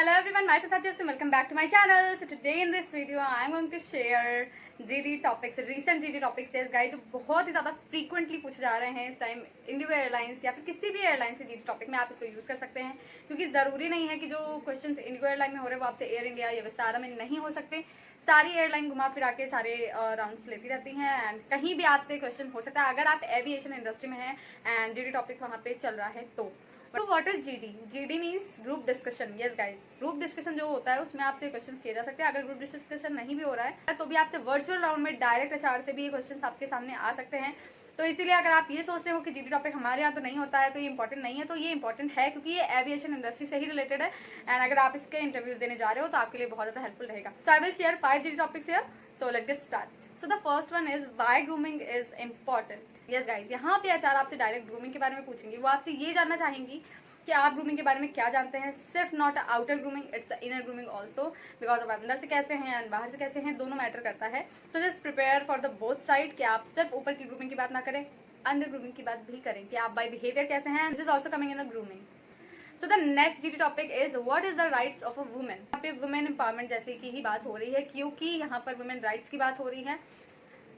Hello everyone, myself Sajid and welcome back to my channel. So today in this video I am going to share GD topics, recent GD topics yes guys, जो बहुत ही ज़्यादा frequently पूछे जा रहे हैं इस time Indigo airlines या फिर किसी भी एयरलाइन से GD टॉपिक में आप इसको यूज़ कर सकते हैं, क्योंकि ज़रूरी नहीं है कि जो क्वेश्चंस इंडिगो एयरलाइन में हो रहे हैं वो आपसे एयर इंडिया या विस्तारा में नहीं हो सकते। सारी एयरलाइन घुमा फिरा के सारे राउंड्स लेती रहती हैं एंड कहीं भी आपसे क्वेश्चन हो सकता है अगर आप एविएशन इंडस्ट्री में हैं एंड GD टॉपिक वहाँ पे चल रहा है तो what is GD? GD means group discussion. Yes guys, group discussion जो होता है उसमें आपसे क्वेश्चन किए जा सकते हैं। अगर ग्रुप डिस्कशन नहीं भी हो रहा है तो भी आपसे वर्चुअल राउंड में डायरेक्ट एचआर से भी ये क्वेश्चन आपके सामने आ सकते हैं। तो इसीलिए अगर आप ये सोचते हो कि जीडी टॉपिक हमारे यहाँ तो नहीं होता है तो ये इंपॉर्टेंट नहीं है, तो ये इंपॉर्टेंट है क्योंकि ये एविएशन इंडस्ट्री से ही रिलेटेड है एंड अगर आप इसके इंटरव्यूज देने जा रहे हो तो आपके लिए बहुत ज़्यादा हेल्पफुल रहेगा। So I will share 5 GD topics here, so let's get start. So the first one is why grooming is important. Yes guys, यहाँ पे एचआर आपसे डायरेक्ट ग्रूमिंग के बारे में पूछेंगे। वो आपसे ये जानना चाहेंगी कि आप ग्रूमिंग के बारे में क्या जानते हैं। सिर्फ not outer grooming, it's inner grooming also, because आप अंदर से कैसे हैं एंड बाहर से कैसे हैं दोनों मैटर करता है। So just prepare for the both side कि आप सिर्फ ऊपर की ग्रूमिंग की बात ना करें, अंडर ग्रूमिंग की बात भी करें कि आप बाय बिहेवियर कैसे हैं। This is also coming in a grooming. So the next GD topic is what is the rights of a women. यहाँ पे वुमेन एम्पावरमेंट जैसे की ही बात हो रही है क्योंकि यहाँ पर वुमेन राइट्स की बात हो रही है।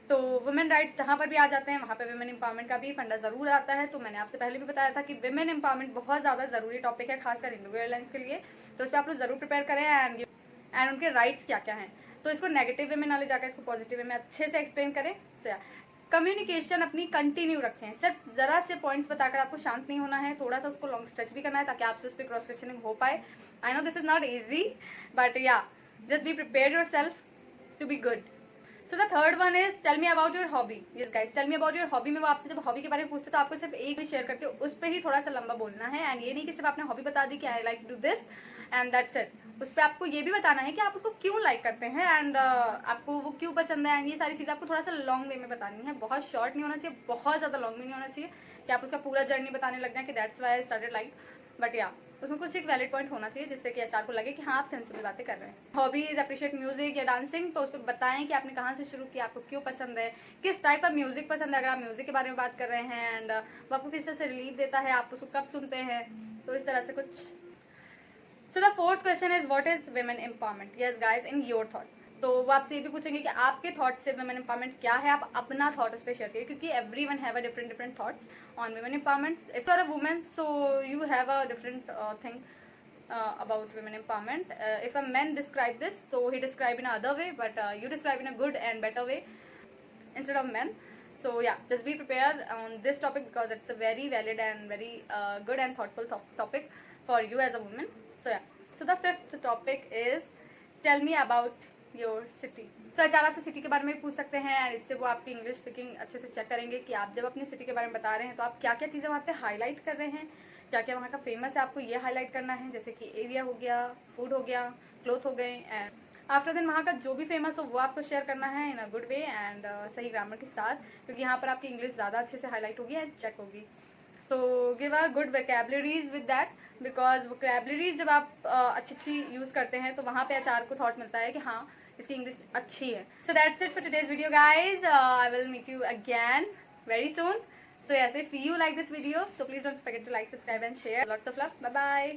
तो वुमेन राइट्स जहाँ पर भी आ जाते हैं वहाँ पे वुमेन एम्पावरमेंट का भी फंडा ज़रूर आता है। तो मैंने आपसे पहले भी बताया था कि वुमेन एम्पावरमेंट बहुत ज़्यादा ज़रूरी टॉपिक है, खासकर इंडिगो एयरलाइंस के लिए। तो इस पर आप लोग ज़रूर प्रिपेयर करें एंड उनके राइट्स क्या क्या हैं। तो इसको नेगेटिव वे में ना ले जाकर इसको पॉजिटिव वे में अच्छे से एक्सप्लेन करें। कम्युनिकेशन अपनी कंटिन्यू रखें, सिर्फ ज़रा से पॉइंट्स बताकर आपको शांत नहीं होना है, थोड़ा सा उसको लॉन्ग स्ट्रेच भी करना है ताकि आपसे उस पर क्रॉस क्वेश्चनिंग हो पाए। I know this is not easy but ya just be prepare yourself to be good. So the third one is tell me about your hobby. Yes guys, tell me about your hobby में वो आपसे जब hobby के बारे में पूछते तो आपको सिर्फ एक भी शेयर करके उस पर ही थोड़ा सा लंबा बोलना है एंड ये नहीं कि सिर्फ आपने हॉबी बता दी कि I like do this and that's it. उस पर आपको ये भी बताना है कि आप उसको क्यों लाइक करते हैं एंड आपको वो क्यों पसंद है एंड ये सारी चीज़ें आपको थोड़ा सा लॉन्ग वे में बतानी है। बहुत शॉर्ट नहीं होना चाहिए, बहुत ज़्यादा लॉन्ग भी नहीं होना चाहिए कि आप उसका पूरा जर्नी बताने लग जाए कि that's why I started like. But या उसमें कुछ एक वैलिड पॉइंट होना चाहिए जिससे कि एचआर को लगे कि हाँ आप सेंसिबल बातें कर रहे हैं। हॉबीज अप्रिशिएट म्यूजिक या डांसिंग, तो उस पर बताएं कि आपने कहाँ से शुरू किया, आपको क्यों पसंद है, किस टाइप का म्यूजिक पसंद है। अगर आप म्यूजिक के बारे में बात कर रहे हैं एंड वो आपको किस तरह से रिलीफ देता है, आप उसको कब सुनते हैं, तो इस तरह से कुछ। So the fourth question is what is women empowerment. Yes guys, in your thought. तो वो आपसे ये भी पूछेंगे कि आपके थॉट से वुमेन एम्पावरमेंट क्या है, आप अपना थॉट उस पर शेयर करिए क्योंकि everyone have a different thoughts on women empowerment. If you are a women so you have a different thing about women empowerment. If a man describe this, so he describe in another way, but you describe in a good and better way instead of men. So yeah, just be prepared on this topic because it's a very valid and very good and thoughtful topic for you as a woman. So yeah, so the fifth topic is tell me about your city. So HR आपसे city के बारे में पूछ सकते हैं and इससे वो आपकी इंग्लिश स्पीकिंग अच्छे से चेक करेंगे कि आप जब अपनी सिटी के बारे में बता रहे हैं तो आप क्या क्या चीज़ें वहाँ पे हाईलाइट कर रहे हैं, क्या क्या वहाँ का फेमस है, आपको ये हाईलाइट करना है जैसे कि एरिया हो गया, फूड हो गया, क्लोथ हो गए एंड आफ्टर देन वहाँ का जो भी फेमस हो वो आपको शेयर करना है इन अ गुड वे एंड सही ग्रामर के साथ, क्योंकि यहाँ पर आपकी इंग्लिश ज़्यादा अच्छे से हाईलाइट होगी एंड चेक होगी। So give a good vocabularies with that, because vocabularies जब आप अच्छी यूज़ करते हैं तो वहाँ पे एचआर को थॉट मिलता है कि हाँ इसकी इंग्लिश अच्छी है। So that's it for today's video guys, I will meet you again very soon. So yes, if you like this video, so please don't forget to like, subscribe and share. Lots of love. Bye bye.